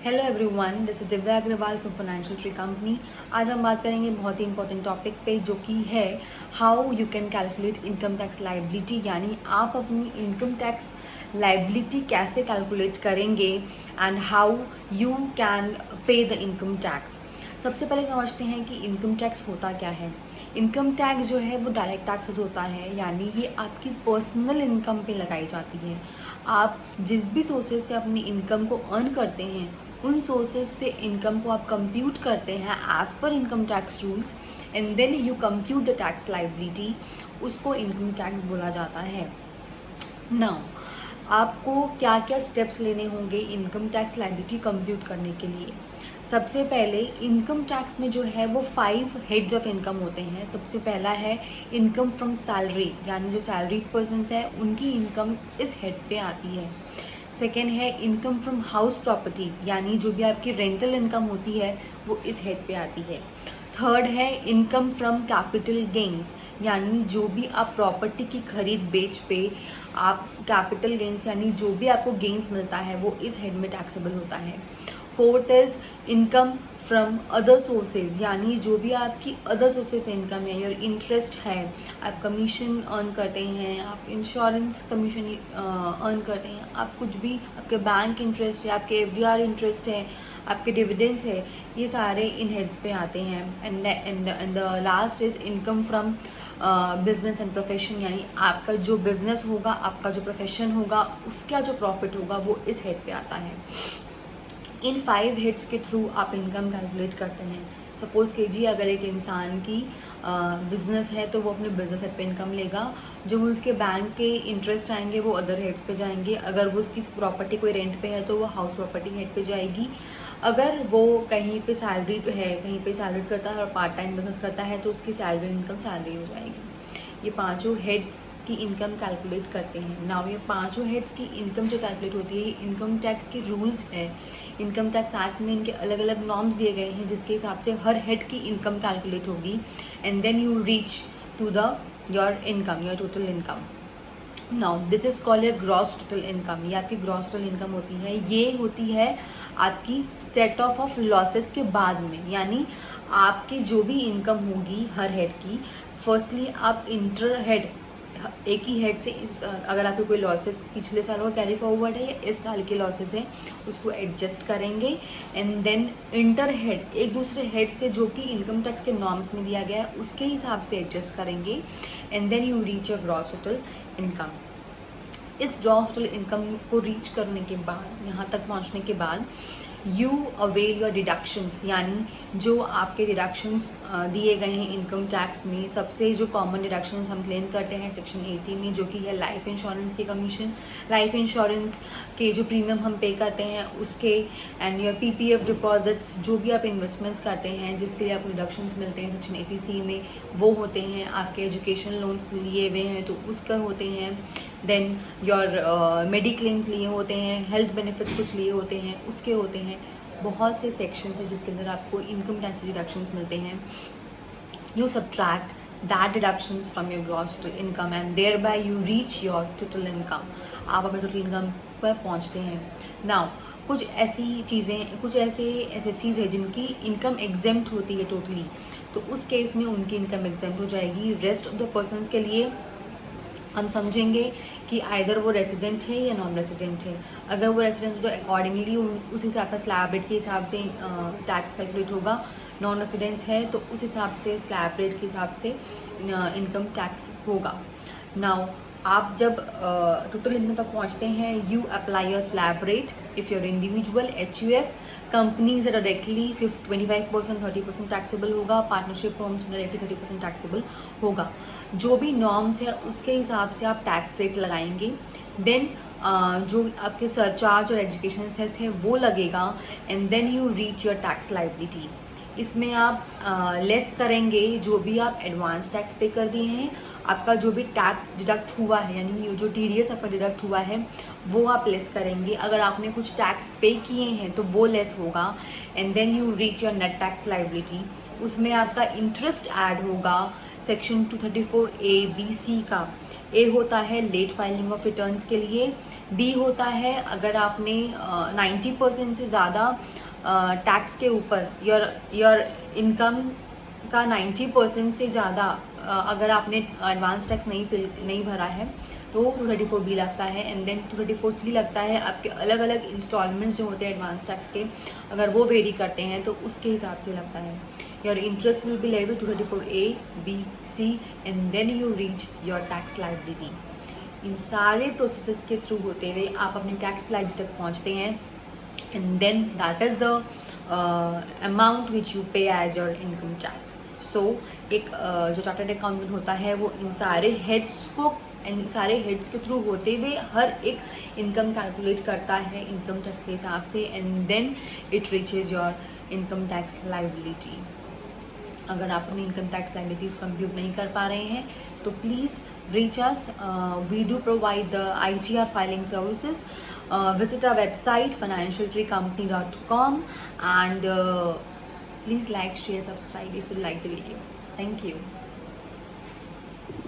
Hello everyone, this is Divya Agarwal from financial tree company. आज हम बात करेंगे बहुत ही इंपॉर्टेंट टॉपिक पे, जो कि है how you can calculate income tax liability. यानी आप अपनी इनकम टैक्स लायबिलिटी कैसे कैलकुलेट करेंगे and how you can pay the income tax. सबसे पहले समझते हैं कि इनकम टैक्स होता क्या है। इनकम टैक्स जो है वो डायरेक्ट टैक्सेस होता है, यानी ये आपकी पर्सनल इनकम पे लगाई जाती है। आप जिस भी सोर्सेज से अपनी इनकम को अर्न करते हैं, उन सोर्सेज से इनकम को आप कंप्यूट करते हैं as per income tax rules, and then you compute the tax liability. उसको इनकम टैक्स बोला जाता है। नाउ आपको क्या क्या स्टेप्स लेने होंगे इनकम टैक्स लायबिलिटी कंप्यूट करने के लिए। सबसे पहले इनकम टैक्स में जो है वो 5 हेड्स ऑफ इनकम होते हैं। सबसे पहला है इनकम फ्रॉम सैलरी, यानी जो सैलरीड पर्सनस है उनकी इनकम इस हेड पे आती है। सेकेंड है इनकम फ्रॉम हाउस प्रॉपर्टी, यानी जो भी आपकी रेंटल इनकम होती है वो इस हेड पे आती है। थर्ड है इनकम फ्रॉम कैपिटल गेन्स, यानी जो भी आप प्रॉपर्टी की खरीद बेच पे आप कैपिटल गेन्स, यानी जो भी आपको गेन्स मिलता है वो इस हेड में टैक्सेबल होता है। Fourth is income from other sources, यानी जो भी आपकी अदर सोर्सेज इनकम है, योर इंटरेस्ट है, आप कमीशन अर्न करते हैं, आप इंश्योरेंस कमीशन अर्न करते हैं, आप कुछ भी, आपके बैंक इंटरेस्ट है, आपके एफडीआर इंटरेस्ट है, आपके डिविडेंड्स है, ये सारे इन हेड्स पे आते हैं। And the last is income from business and profession, यानी आपका जो बिजनेस होगा, आपका जो प्रोफेशन होगा, उसका जो प्रॉफिट होगा वो इस हेड पे आता है। इन 5 हेड्स के थ्रू आप इनकम कैलकुलेट करते हैं। सपोज़ कीजिए अगर एक इंसान की बिजनेस है तो वो अपने बिजनेस हेड पे इनकम लेगा, जो उसके बैंक के इंटरेस्ट आएंगे वो अदर हेड्स पे जाएंगे। अगर वो उसकी प्रॉपर्टी कोई रेंट पे है तो वो हाउस प्रॉपर्टी हेड पे जाएगी। अगर वो कहीं पे सैलरी है, कहीं पे सैलरी करता है और पार्ट टाइम बिजनेस करता है तो उसकी सैलरी इनकम सैलरी हो जाएगी। ये पाँचों हेड्स की इनकम कैलकुलेट करते हैं। नाउ ये पांचों हेड्स की इनकम जो कैलकुलेट होती है, ये इनकम टैक्स के रूल्स है। इनकम टैक्स एक्ट में इनके अलग अलग नॉर्म्स दिए गए हैं, जिसके हिसाब से हर हेड की इनकम कैलकुलेट होगी, and then you reach to the your income, your total income. Now this is called your gross total income. ये आपकी ग्रॉस टोटल इनकम होती है। ये होती है आपकी सेट ऑफ लॉसेस के बाद में, यानी आपकी जो भी इनकम होगी हर हेड की, फर्स्टली आप इंटर हेड एक ही हेड से, अगर आपके कोई लॉसेस पिछले सालों का कैरी फॉरवर्ड है या इस साल के लॉसेस हैं, उसको एडजस्ट करेंगे, एंड देन इंटर हेड एक दूसरे हेड से जो कि इनकम टैक्स के नॉर्म्स में दिया गया है उसके हिसाब से एडजस्ट करेंगे, and then you reach a gross total income. इस ग्रॉस टोटल इनकम को रीच करने के बाद, यहाँ तक पहुँचने के बाद, यू अवेल योर डिडक्शंस, यानी जो आपके डिडक्शंस दिए गए हैं इनकम टैक्स में। सबसे जो कॉमन डिडक्शंस हम क्लेम करते हैं सेक्शन 80 में, जो कि है लाइफ इंश्योरेंस के कमीशन, लाइफ इंश्योरेंस के जो प्रीमियम हम पे करते हैं उसके, एंड योर पीपीएफ डिपॉजिट्स, जो भी आप इन्वेस्टमेंट्स करते हैं जिसके लिए आपको डिडक्शंस मिलते हैं सेक्शन 80C में, वो होते हैं। आपके एजुकेशन लोन्स लिए हुए हैं तो उसका होते हैं। देन योर मेडिक्लेम्स लिए होते हैं, हेल्थ बेनिफिट्स कुछ लिए होते हैं, उसके होते हैं। बहुत से सेक्शंस हैं जिसके अंदर आपको इनकम टैक्स डिडक्शंस मिलते हैं। You subtract that deductions from your gross total income and thereby you reach your total income. आप अपने टोटल इनकम पर पहुंचते हैं। नाउ कुछ ऐसी चीज़ें, कुछ ऐसे एसएससीज है जिनकी इनकम एग्जेम्प्ट होती है टोटली, तो उस केस में उनकी इनकम एग्जेम्प्ट हो जाएगी। रेस्ट ऑफ द पर्सनस के लिए हम समझेंगे कि आइदर वो रेजिडेंट है या नॉन रेजिडेंट है। अगर वो रेजिडेंट है तो अकॉर्डिंगली उस हिसाब का स्लैब रेट के हिसाब से टैक्स कैलकुलेट होगा। नॉन रेजिडेंट्स है तो उस हिसाब से स्लैब रेट के हिसाब से इनकम टैक्स होगा। नाउ आप जब टोटल इनकम तक पहुंचते हैं, you apply your slab rate if you're individual, HUF companies directly 25%, 30% taxable होगा। पार्टनरशिप फर्म्स में डायरेक्टली 30% टैक्सेबल होगा। जो भी नॉर्म्स है उसके हिसाब से आप टैक्स रेट लगाएंगे। देन जो आपके सरचार्ज और एजुकेशन सेस है वो लगेगा, and then you reach your tax liability. इसमें आप लेस करेंगे जो भी आप एडवांस टैक्स पे कर दिए हैं। आपका जो भी टैक्स डिडक्ट हुआ है, यानी जो TDS आपका डिडक्ट हुआ है वो आप लेस करेंगे। अगर आपने कुछ टैक्स पे किए हैं तो वो लेस होगा, and then you reach your net tax liability. उसमें आपका इंटरेस्ट ऐड होगा, सेक्शन 234A-B-C का। ए होता है लेट फाइलिंग ऑफ रिटर्न्स के लिए, बी होता है अगर आपने 90% से ज़्यादा टैक्स के ऊपर योर इनकम का 90% से ज़्यादा अगर आपने एडवांस टैक्स नहीं भरा है तो 234B लगता है। एंड देन 234C लगता है आपके अलग अलग इंस्टॉलमेंट्स जो होते हैं एडवांस टैक्स के, अगर वो वेरी करते हैं तो उसके हिसाब से लगता है। Your interest will be levy 234A-B-C and then you reach your tax liability. इन सारे प्रोसेसेस के थ्रू होते हुए आप अपनी टैक्स लायबिलिटी तक पहुँचते हैं and then that is the amount which you pay as your income tax. So एक जो चार्टर्ड अकाउंटेंट होता है वो इन सारे हेड्स के थ्रू होते हुए हर एक इनकम कैलकुलेट करता है इनकम टैक्स के हिसाब से and then it reaches your income tax liability. अगर आप अपनी इनकम टैक्स लायबिलिटीज़ कंप्यूट नहीं कर पा रहे हैं तो please reach us. We do provide the IGR filing services. Visit our website financialtreecompany.com and please like, share, subscribe if you like the video. Thank you.